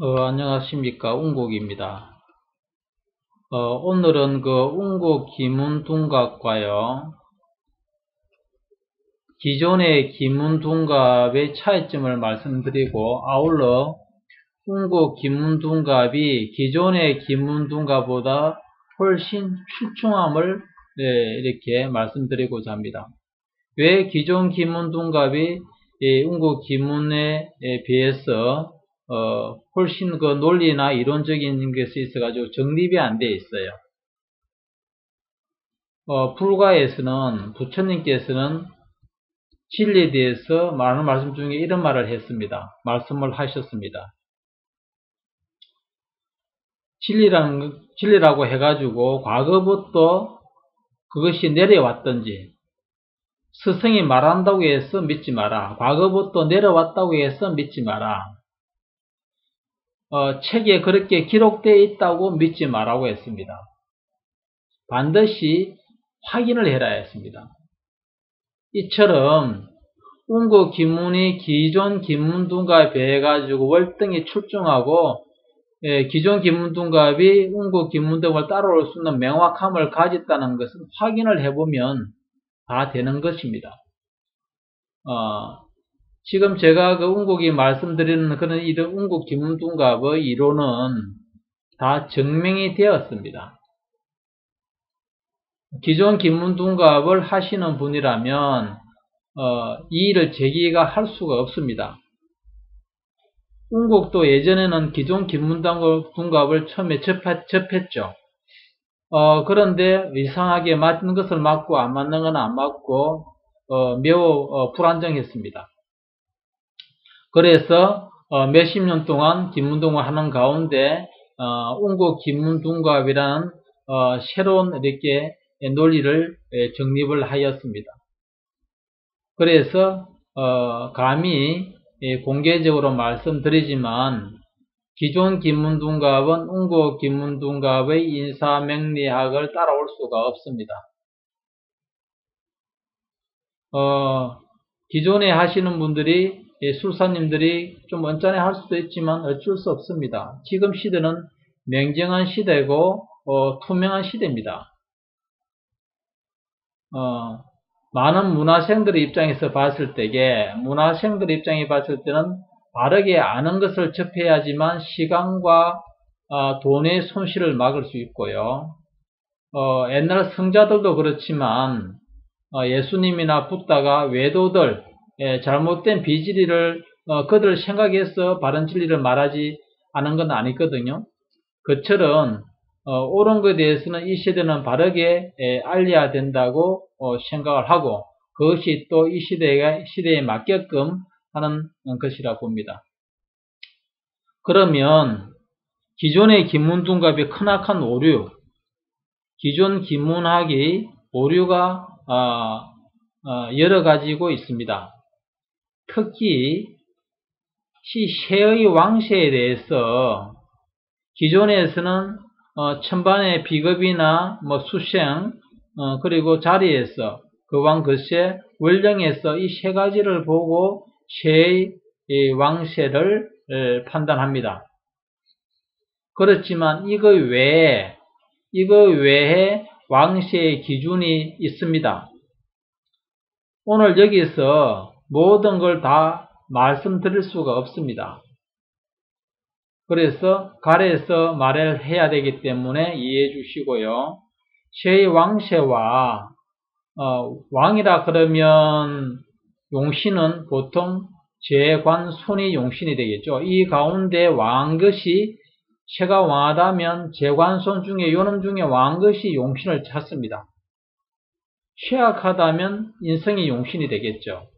안녕하십니까. 운국입니다. 오늘은 운국 기문둔갑과요, 기존의 기문둔갑의 차이점을 말씀드리고, 아울러 운국 기문둔갑이 기존의 기문둔갑보다 훨씬 출중함을 이렇게 말씀드리고자 합니다. 왜 기존 기문둔갑이 운국 기문에 비해서 훨씬 논리나 이론적인 것에 있어가지고 정립이 안 돼 있어요. 불가에서는 부처님께서는 진리에 대해서 많은 말씀 중에 이런 말을 했습니다. 말씀을 하셨습니다. 진리라고 해가지고 과거부터 그것이 내려왔든지, 스승이 말한다고 해서 믿지 마라. 과거부터 내려왔다고 해서 믿지 마라. 책에 그렇게 기록되어 있다고 믿지 마라고 했습니다. 반드시 확인을 해라 했습니다. 이처럼 운국 기문이 기존 기문둔갑에 비해 가지고 월등히 출중하고 기존 기문둔갑이 운국 기문둔갑을 따라올 수 있는 명확함을 가졌다는 것은 확인을 해보면 다 되는 것입니다. 지금 제가 운국이 말씀드리는 그런 이런 운국 기문둔갑의 이론은 다 증명이 되었습니다. 기존 기문둔갑을 하시는 분이라면 이의를 제기가 할 수가 없습니다. 운국도 예전에는 기존 기문둔갑을 처음에 접했죠. 그런데 이상하게 맞는 것을 맞고 안 맞는 건 안 맞고 매우 불안정했습니다. 그래서 몇십 년 동안 기문둔갑을 하는 가운데 운국 기문둔갑이라는 새로운 이렇게 논리를 정립을 하였습니다. 그래서 감히 공개적으로 말씀드리지만 기존 기문둔갑은 운국 기문둔갑의 인사명리학을 따라올 수가 없습니다. 기존에 하시는 분들이 술사님들이 좀 언짢아 할 수도 있지만 어쩔 수 없습니다. 지금 시대는 냉정한 시대고 투명한 시대입니다. 많은 문화생들의 입장에서 봤을 때에 문화생들의 입장에 봤을 때는 바르게 아는 것을 접해야지만 시간과 돈의 손실을 막을 수 있고요. 옛날 성자들도 그렇지만 예수님이나 붓다가 외도들 잘못된 비진리를 그들 생각해서 바른 진리를 말하지 않은 건 아니거든요. 그처럼 옳은 것에 대해서는 이 시대는 바르게 알려야 된다고 생각을 하고 그것이 또 이 시대에 맞게끔 하는 것이라 봅니다. 그러면 기존의 기문둔갑의 크나큰 오류, 기존 기문학이 오류가 여러 가지고 있습니다. 특히 시해의 왕세에 대해서 기존에서는 천반의 비급이나 수생 그리고 자리에서 그 왕 글쎄 원령에서 이 세 가지를 보고 시해의 왕세를 판단합니다. 그렇지만 이거 외에 왕세의 기준이 있습니다. 오늘 여기서 모든 걸 다 말씀드릴 수가 없습니다. 그래서 가려서 말을 해야 되기 때문에 이해해 주시고요. 시해의 왕세와 왕이라 그러면 용신은 보통 재관손이 용신이 되겠죠. 이 가운데 왕것이 세가 왕하다면 재관손 중에 요놈 중에 왕것이 용신을 찾습니다. 쇠약하다면 인성이 용신이 되겠죠.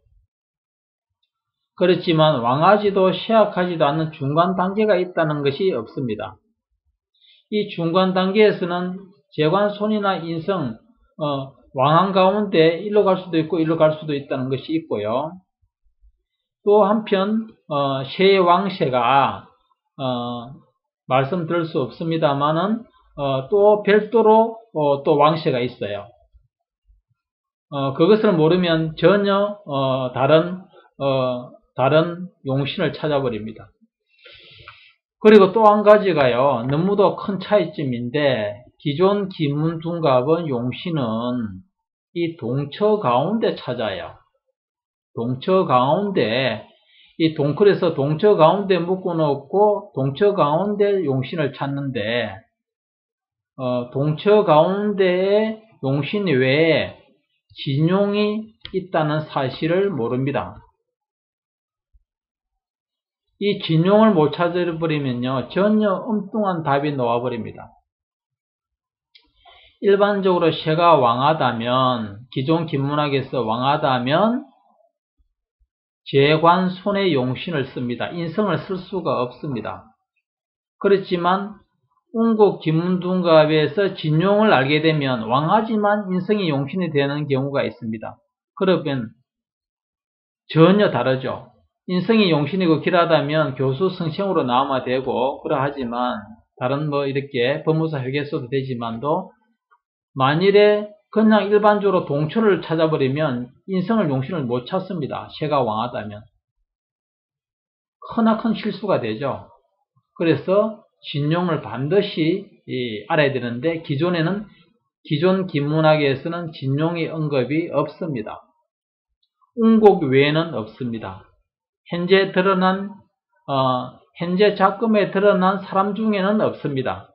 그렇지만 왕하지도 쇠약하지도 않는 중간 단계가 있다는 것이 없습니다. 이 중간 단계에서는 재관손이나 인성, 왕한 가운데 일로 갈 수도 있고 일로 갈 수도 있다는 것이 있고요. 또 한편 시해의 왕세가 말씀드릴 수 없습니다만은 또 별도로 또 왕세가 있어요. 그것을 모르면 전혀 다른 용신을 찾아버립니다. 그리고 또 한 가지가요. 너무도 큰 차이점인데 기존 기문둔갑은 용신은 이 동처 가운데 찾아요. 동처 가운데 그래서 동처 가운데 묶어놓고 동처 가운데 용신을 찾는데 동처 가운데에 용신 외에 진용이 있다는 사실을 모릅니다. 이 진용을 못 찾아버리면요, 전혀 엉뚱한 답이 나와버립니다. 일반적으로 쇠가 왕하다면, 기존 기문학에서 왕하다면 재관 손의 용신을 씁니다. 인성을 쓸 수가 없습니다. 그렇지만 운국 기문둔갑에서 진용을 알게 되면 왕하지만 인성이 용신이 되는 경우가 있습니다. 그러면 전혀 다르죠. 인성이 용신이고 길하다면 교수 성칭으로 나오면 되고 그러하지만 다른 이렇게 법무사 회계서도 되지만도 만일에 그냥 일반적으로 동처를 찾아버리면 인성을 용신을 못 찾습니다. 쇠가 왕하다면. 크나큰 실수가 되죠. 그래서 진용을 반드시 알아야 되는데 기존 기문학에서는 진용의 언급이 없습니다. 운곡 외에는 없습니다. 현재 작금에 드러난 사람 중에는 없습니다.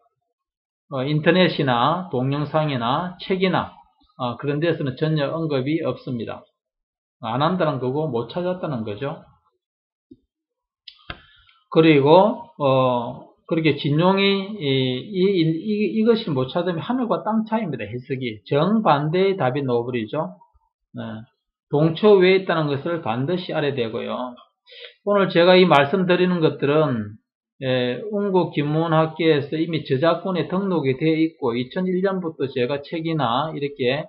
인터넷이나 동영상이나 책이나 그런 데서는 전혀 언급이 없습니다. 안 한다는 거고 못 찾았다는 거죠. 그리고 그렇게 진용이 이것을 못 찾으면 하늘과 땅 차이입니다. 해석이 정반대의 답이 나와버리죠. 동처 외에 있다는 것을 반드시 알아야 되고요. 오늘 제가 이 말씀드리는 것들은 운국 기문학계에서 이미 저작권에 등록이 되어 있고 2001년부터 제가 책이나 이렇게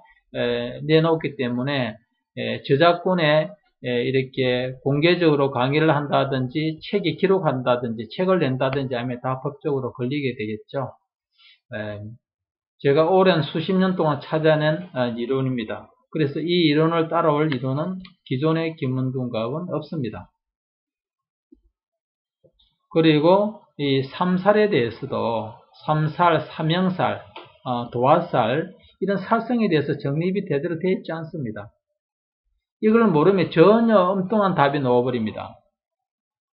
내놓기 때문에 저작권에 이렇게 공개적으로 강의를 한다든지 책에 기록한다든지 책을 낸다든지 하면 다 법적으로 걸리게 되겠죠. 제가 오랜 수십 년 동안 찾아낸 이론입니다. 그래서 이 이론을 따라올 이론은 기존의 기문둔갑은 없습니다. 그리고 이 삼살에 대해서도 삼살, 삼형살, 도화살 이런 살성에 대해서 정립이 제대로 되어 있지 않습니다. 이걸 모르면 전혀 엉뚱한 답이 나와버립니다.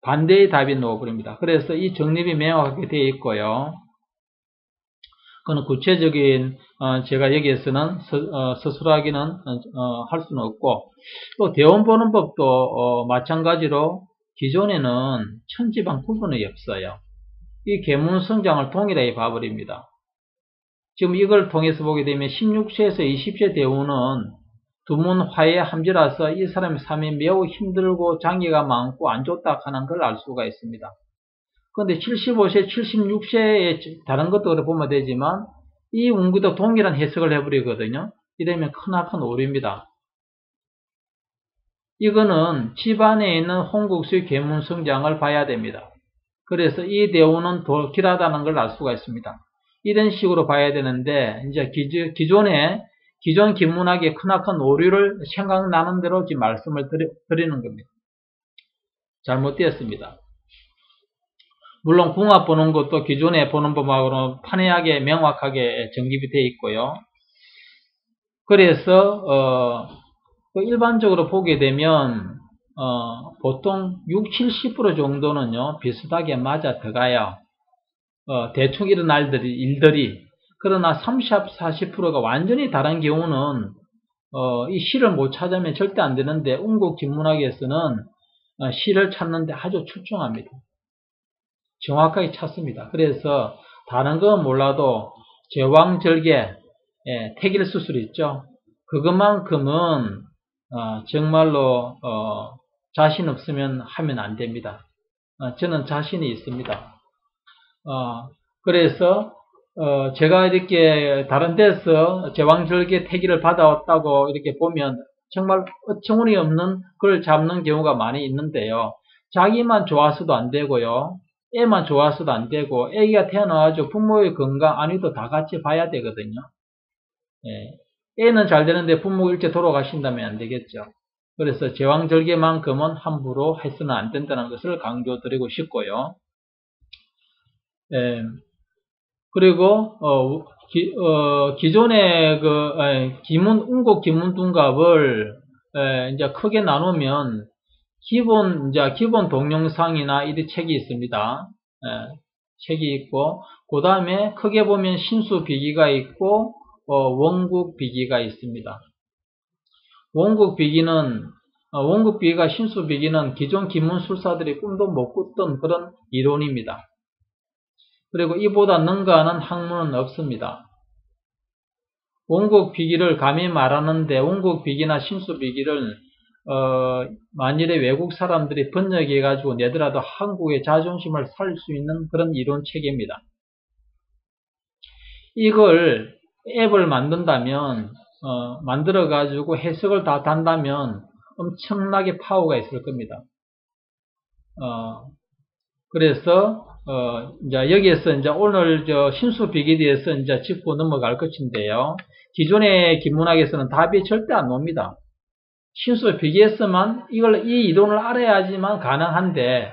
반대의 답이 나와버립니다. 그래서 이 정립이 명확하게 되어 있고요. 그건 구체적인 제가 여기에서는 서술하기는 할 수는 없고 또 대원 보는 법도 마찬가지로 기존에는 천지방 구분이 없어요. 이 계문성장을 동일하게 봐버립니다. 지금 이걸 통해서 보게 되면 16세에서 20세 대우는 두문 화의 함지라서 이 사람의 삶이 매우 힘들고 장애가 많고 안 좋다 하는 걸 알 수가 있습니다. 그런데 75세, 76세에 다른 것도 보면 되지만 이 운기도 동일한 해석을 해버리거든요. 이러면 크나큰 오류입니다. 이거는 집안에 있는 홍국수의 계문성장을 봐야 됩니다. 그래서 이 대우는 더 길하다는 걸 알 수가 있습니다. 이런 식으로 봐야 되는데 이제 기존 기문학의 크나큰 오류를 생각나는 대로 지금 말씀을 드리는 겁니다. 잘못되었습니다. 물론 궁합 보는 것도 기존에 보는 법하고는 판이하게 명확하게 정립이 되어 있고요. 그래서 일반적으로 보게 되면 보통 60-70% 정도는요 비슷하게 맞아 들어가요. 대충 일어날 일들이. 그러나 30-40%가 완전히 다른 경우는 이 시를 못 찾으면 절대 안 되는데 운국 기문학에서는 시를 찾는데 아주 출중합니다. 정확하게 찾습니다. 그래서 다른 건 몰라도 제왕절개 택일 수술 있죠. 그것만큼은 정말로 자신 없으면 하면 안 됩니다. 저는 자신이 있습니다. 그래서 제가 이렇게 다른 데서 제왕절개 택일을 받아왔다고 이렇게 보면 정말 어처구니 없는 걸 잡는 경우가 많이 있는데요. 자기만 좋아서도 안 되고요. 애만 좋아서도 안 되고 애기가 태어나가지고 부모의 건강 안위도 다 같이 봐야 되거든요. 애는 잘 되는데 부모가 일찍 돌아가신다면 안 되겠죠. 그래서 제왕절개만큼은 함부로 해서는 안 된다는 것을 강조드리고 싶고요. 예, 그리고 기존의 운곡 기문둔갑을 이제 크게 나누면 기본 동영상이나 이 책이 있습니다. 책이 있고 그 다음에 크게 보면 신수비기가 있고 원국비기가 있습니다. 원국비기가 신수비기는 기존 기문술사들이 꿈도 못 꿨던 그런 이론입니다. 그리고 이보다 능가하는 학문은 없습니다. 원국비기를 감히 말하는데 원국비기나 신수비기를 만일에 외국 사람들이 번역해가지고 내더라도 한국의 자존심을 살 수 있는 그런 이론 체계입니다. 이걸 앱을 만든다면 만들어가지고 해석을 다 단다면 엄청나게 파워가 있을 겁니다. 그래서 이제 여기에서 이제 오늘 신수비기에 대해서 이제 짚고 넘어갈 것인데요. 기존의 기문학에서는 답이 절대 안 나옵니다. 신수비기에서만 이 이론을 알아야지만 가능한데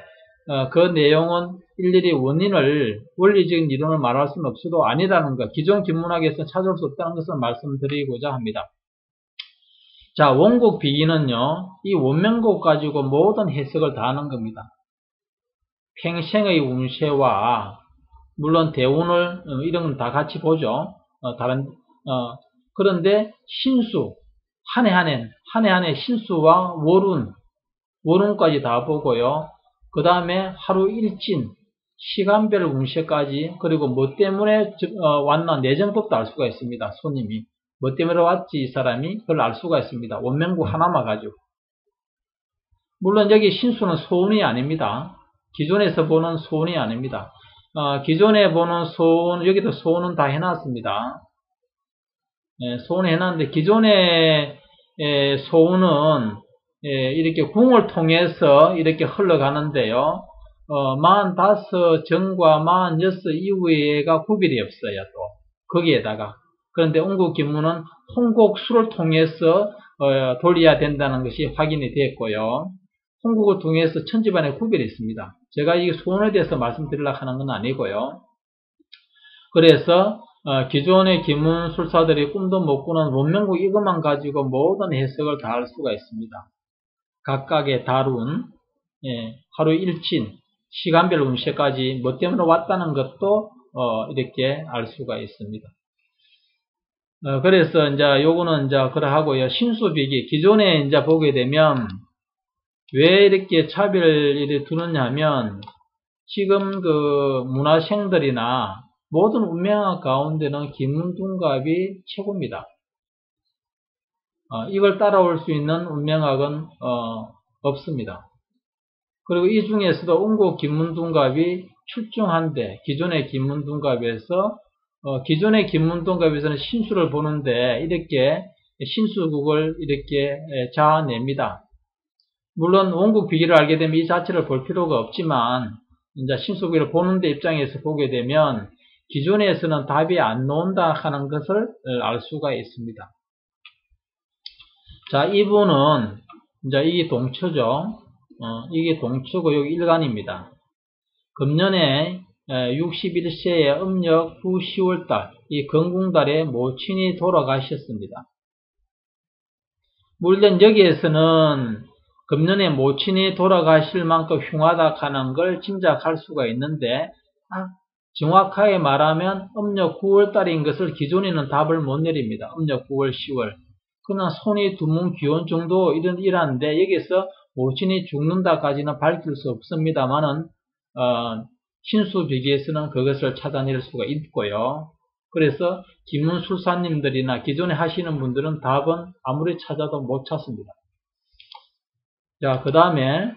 그 내용은 일일이 원리적인 이론을 말할 수는 없어도 아니라는 것, 기존 기문학에서 찾을 수 없다는 것을 말씀드리고자 합니다. 자, 원곡 비기는요, 이 원명곡 가지고 모든 해석을 다 하는 겁니다. 평생의 운세와 물론 대운을 이런 건 다 같이 보죠. 그런데 신수 한 해 한 해 신수와 월운까지 다 보고요. 그 다음에 하루 일진 시간별 운세까지, 그리고 뭐 때문에 왔나 내정법도 알 수가 있습니다. 손님이 뭐 때문에 왔지 이 사람이 그걸 알 수가 있습니다. 원명구 하나만 가지고. 물론 여기 신수는 소운이 아닙니다. 기존에서 보는 소운이 아닙니다. 기존에 보는 소운, 여기도 소운은 다 해놨습니다. 소운을 해놨는데 기존의 소운은 이렇게 궁을 통해서 이렇게 흘러가는데요. 45 전과 46 이후에가 구별이 없어요. 또 거기에다가. 그런데 운국기문은 홍곡수를 통해서 돌려야 된다는 것이 확인이 됐고요. 홍국을 통해서 천지반의 구별이 있습니다. 제가 이 소원에 대해서 말씀드리려고 하는 건 아니고요. 그래서 기존의 기문술사들이 꿈도 못 꾸는 원명국 이것만 가지고 모든 해석을 다 할 수가 있습니다. 각각의 달운, 하루 일친, 시간별 운세까지 뭐 때문에 왔다는 것도 이렇게 알 수가 있습니다. 그래서 이제 요거는 이제 그러하고요. 신수비기 기존에 이제 보게 되면 왜 이렇게 차별을 두느냐 하면 지금 그 문화생들이나 모든 운명학 가운데는 기문둔갑이 최고입니다. 이걸 따라올 수 있는 운명학은 없습니다. 그리고 이 중에서도 운곡 기문둔갑이 출중한데 기존의 기문둔갑에서는 신수를 보는데 이렇게 신수국을 이렇게 자아냅니다. 물론 원국 비기를 알게 되면 이 자체를 볼 필요가 없지만 이제 신수국을 보는 데 입장에서 보게 되면 기존에서는 답이 안 나온다 하는 것을 알 수가 있습니다. 자, 이분은 이제 이게 동처죠. 이게 동처고 여기 일간입니다. 금년에 61세의 음력 후 10월달 이 건궁달에 모친이 돌아가셨습니다. 물론 여기에서는 금년에 모친이 돌아가실 만큼 흉하다 하는 걸 짐작할 수가 있는데 정확하게 말하면 음력 9월달인 것을 기존에는 답을 못 내립니다. 음력 9월, 10월. 그냥 손이 드문 기온 정도 이러는데 여기서 모친이 죽는다까지는 밝힐 수 없습니다만은 신수비기에서는 그것을 찾아낼 수가 있고요. 그래서 기문술사님들이나 기존에 하시는 분들은 답은 아무리 찾아도 못 찾습니다. 자, 그 다음에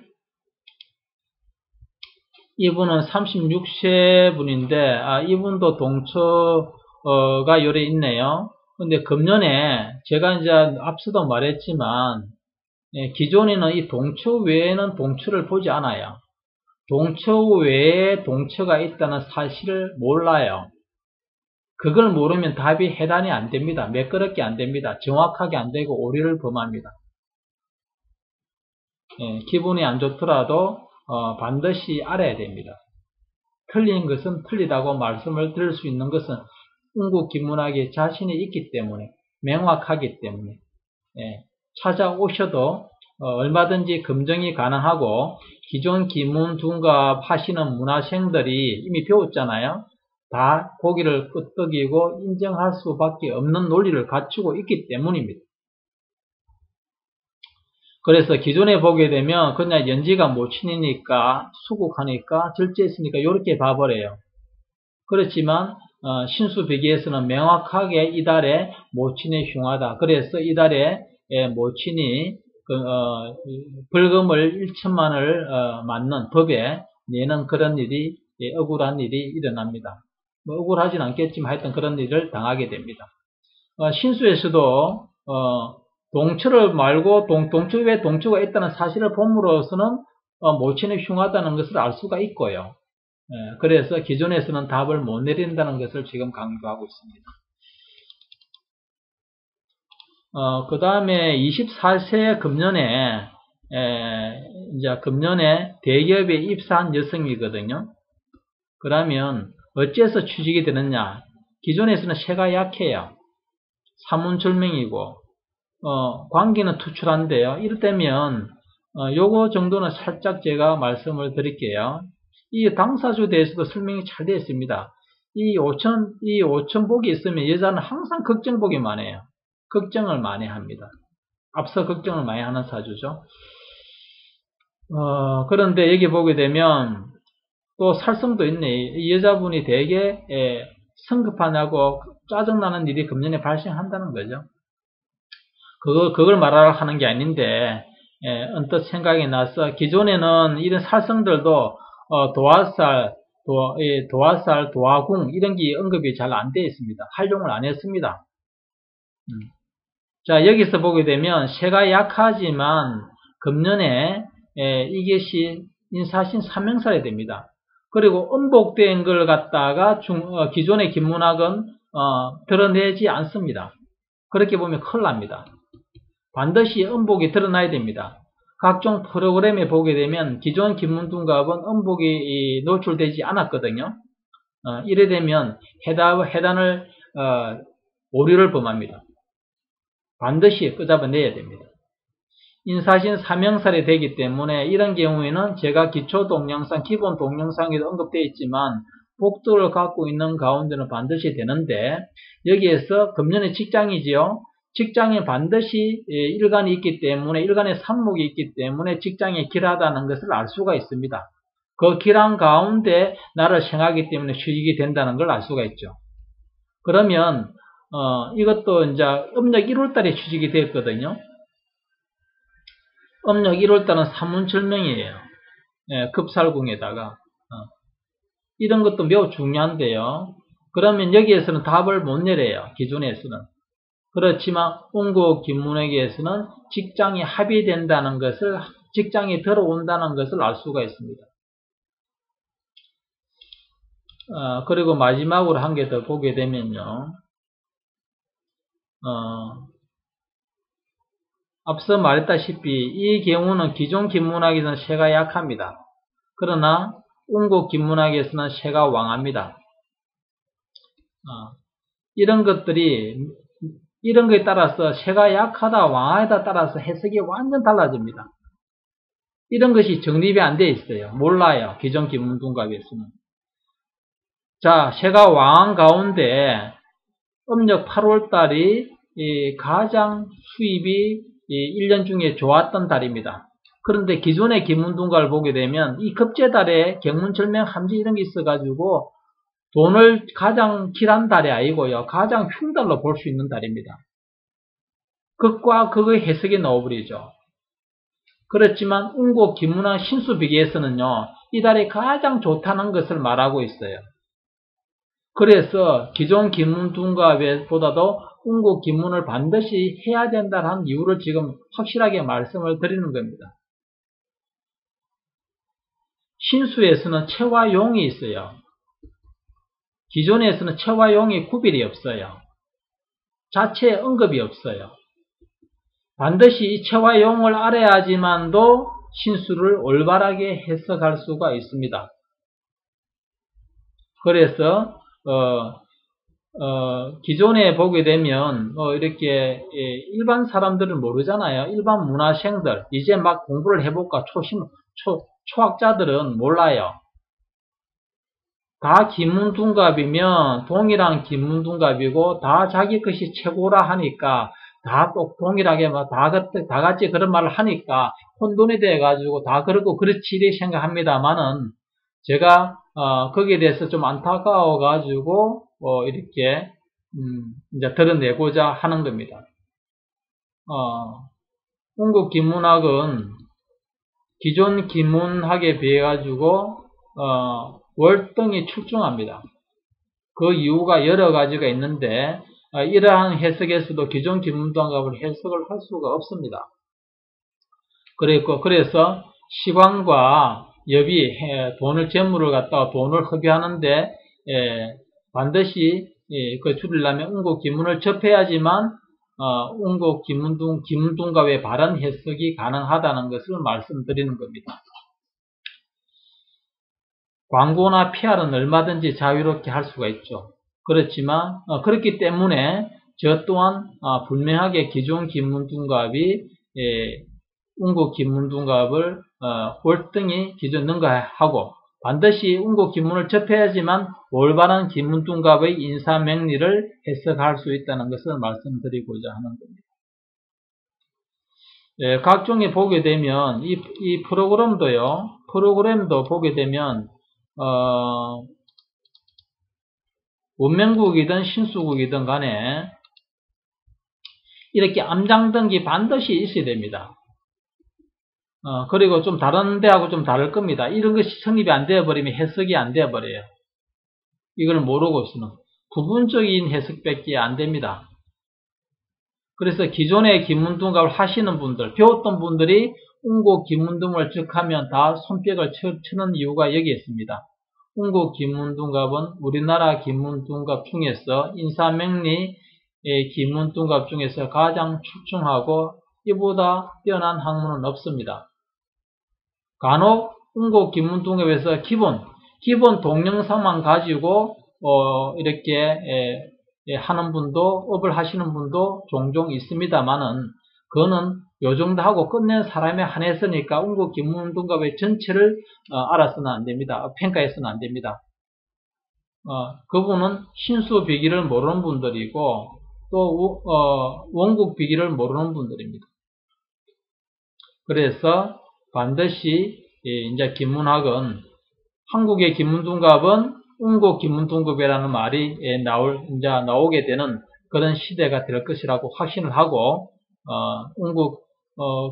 이분은 36세 분인데 이분도 동처가 요래 있네요. 근데 금년에 제가 이제 앞서도 말했지만 기존에는 이 동처 외에는 동처를 보지 않아요. 동처 외에 동처가 있다는 사실을 몰라요. 그걸 모르면 답이 해단이 안 됩니다. 매끄럽게 안 됩니다. 정확하게 안 되고 오류를 범합니다. 기분이 안 좋더라도 반드시 알아야 됩니다. 틀린 것은 틀리다고 말씀을 드릴 수 있는 것은 운국기문학에 자신이 있기 때문에, 명확하기 때문에, 예, 찾아오셔도 얼마든지 검증이 가능하고, 기존 기문둔갑 하시는 문화생들이 이미 배웠잖아요. 다 고기를 끄떡이고 인정할 수밖에 없는 논리를 갖추고 있기 때문입니다. 그래서 기존에 보게 되면 그냥 연지가 모친이니까 수국하니까 절제했으니까 이렇게 봐버려요. 그렇지만 신수비기에서는 명확하게 이달에 모친이 흉하다. 그래서 이달에 모친이 벌금을 1천만을 맞는 법에 내는 그런 일이 억울한 일이 일어납니다. 뭐 억울하진 않겠지만 하여튼 그런 일을 당하게 됩니다. 신수에서도 동처를 말고 동처에 동처가 있다는 사실을 봄으로서는 모친이 흉하다는 것을 알 수가 있고요. 그래서 기존에서는 답을 못 내린다는 것을 지금 강조하고 있습니다. 그 다음에 24세 금년에 이제 금년에 대기업에 입사한 여성이거든요. 그러면 어째서 취직이 되느냐? 기존에서는 세가 약해요. 사문절명이고 관계는 투출한데요. 이를테면 요거 정도는 살짝 제가 말씀을 드릴게요. 이 당사주에 대해서도 설명이 잘 되어 있습니다. 이 오천복이 있으면 여자는 항상 걱정복이 많아요. 걱정을 많이 합니다. 앞서 걱정을 많이 하는 사주죠. 그런데 여기 보게 되면 또 살성도 있네. 이 여자분이 되게 성급하냐고 짜증나는 일이 금년에 발생한다는 거죠. 그걸 말하려 하는 게 아닌데 언뜻 생각이 나서 기존에는 이런 살성들도 도화살, 도화궁 이런 게 언급이 잘 안 되어 있습니다. 활용을 안 했습니다. 자, 여기서 보게 되면 세가 약하지만 금년에 이것이 인사신 3명살이 됩니다. 그리고 음복된 걸 갖다가 기존의 김문학은 드러내지 않습니다. 그렇게 보면 큰일 납니다. 반드시 음복이 드러나야 됩니다. 각종 프로그램에 보게 되면 기존 김문둔갑은 음복이 노출되지 않았거든요. 이래 되면 해단을 오류를 범합니다. 반드시 끄잡아내야 됩니다. 인사신 3형살이 되기 때문에 이런 경우에는 제가 기초 동영상, 기본 동영상에도 언급되어 있지만 복도를 갖고 있는 가운데는 반드시 되는데 여기에서 금년의 직장이지요. 직장에 반드시 일간이 있기 때문에 일간의 산목이 있기 때문에 직장이 길하다는 것을 알 수가 있습니다. 그 길한 가운데 나를 생하기 때문에 취직이 된다는 걸 알 수가 있죠. 그러면 이것도 이제 음력 1월달에 취직이 됐거든요. 음력 1월달은 사문절명이에요. 급살궁에다가 이런 것도 매우 중요한데요. 그러면 여기에서는 답을 못 내려요. 기존에서는. 그렇지만 운국 김문학에서는 직장이 합의된다는 것을, 직장이 들어온다는 것을 알 수가 있습니다. 그리고 마지막으로 한 개 더 보게 되면요. 앞서 말했다시피 이 경우는 기존 김문학에서는 세가 약합니다. 그러나 운국 김문학에서는 세가 왕합니다. 이런 거에 따라서 세가 약하다, 왕하다 따라서 해석이 완전 달라집니다. 이런 것이 정립이 안 돼 있어요. 몰라요. 기존 김문둔갑에서는. 자, 세가 왕한 가운데 음력 8월달이 가장 수입이 1년 중에 좋았던 달입니다. 그런데 기존의 김문둔갑을 보게 되면 이 급제달에 경문절명 함지 이런 게 있어가지고 돈을 가장 길한 달이 아니고요. 가장 흉달로 볼 수 있는 달입니다. 극과 극의 해석이 나와버리죠. 그렇지만 운국 김문학 신수비기에서는요. 이 달이 가장 좋다는 것을 말하고 있어요. 그래서 기존 김문둔갑보다도 운국 김문을 반드시 해야 된다는 이유를 지금 확실하게 말씀을 드리는 겁니다. 신수에서는 체와 용이 있어요. 기존에서는 체와 용이 구별이 없어요. 자체에 언급이 없어요. 반드시 이 체와 용을 알아야지만도 신수를 올바르게 해석할 수가 있습니다. 그래서 기존에 보게 되면 이렇게 일반 사람들은 모르잖아요. 일반 문화생들 이제 막 공부를 해볼까 초학자들은 몰라요. 다 김문둥갑이면 동일한 김문둥갑이고 다 자기 것이 최고라 하니까 다 꼭 동일하게 다 같이 그런 말을 하니까 혼돈이 돼 가지고 다 그렇고 그렇지 이렇게 생각합니다만은 제가 거기에 대해서 좀 안타까워 가지고 이렇게 이제 드러내고자 하는 겁니다. un국 김문학은 기존 김문학에 비해 가지고 월등히 출중합니다. 그 이유가 여러 가지가 있는데 이러한 해석에서도 기존 김문학을 해석을 할 수가 없습니다. 그래서 시광과 엽이 재물을 갖다가 돈을 허비하는데 반드시 그 줄이려면 un국 김문을 접해야지만 un국 김문둥갑의 바른 해석이 가능하다는 것을 말씀드리는 겁니다. 광고나 PR은 얼마든지 자유롭게 할 수가 있죠. 그렇지만 그렇기 때문에 저 또한 분명하게 기존 김문둥갑이 un국 김문둥갑을 월등히 기존 능가하고 반드시 un국 김문을 접해야지만 올바른 김문둥갑의 인사명리를 해석할 수 있다는 것을 말씀드리고자 하는 겁니다. 각종에 보게 되면 이 프로그램도 보게 되면 원명국이든 신수국이든 간에 이렇게 암장등기 반드시 있어야 됩니다. 그리고 좀 다른 데하고 좀 다를 겁니다. 이런 것이 성립이 안 되어버리면 해석이 안 되어버려요. 이걸 모르고 있으면 부분적인 해석밖에 안 됩니다. 그래서 기존에 김문둥갑을 하시는 분들, 배웠던 분들이 un국 김문둥을 적하면 다 손뼉을 쳐는 이유가 여기 있습니다. un국 김문둥갑은 우리나라 김문둥갑 중에서 인사명리 김문둥갑 중에서 가장 출중하고 이보다 뛰어난 학문은 없습니다. 간혹 un국 김문둥갑에서 기본 동영상만 가지고 이렇게 하는 분도 업을 하시는 분도 종종 있습니다만은 그거는 요 정도 하고 끝낸 사람에 한해서니까 un국 김문둥갑의 전체를 알아서는 안 됩니다. 평가해서는 안 됩니다. 그분은 신수 비기를 모르는 분들이고 또 원국 비기를 모르는 분들입니다. 그래서 반드시 이제 김문학은 한국의 김문둥갑은 un국 김문둥갑이라는 말이 이제 나오게 되는 그런 시대가 될 것이라고 확신을 하고 un국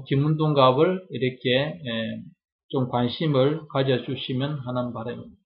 김문둥갑을 이렇게 좀 관심을 가져주시면 하는 바람입니다.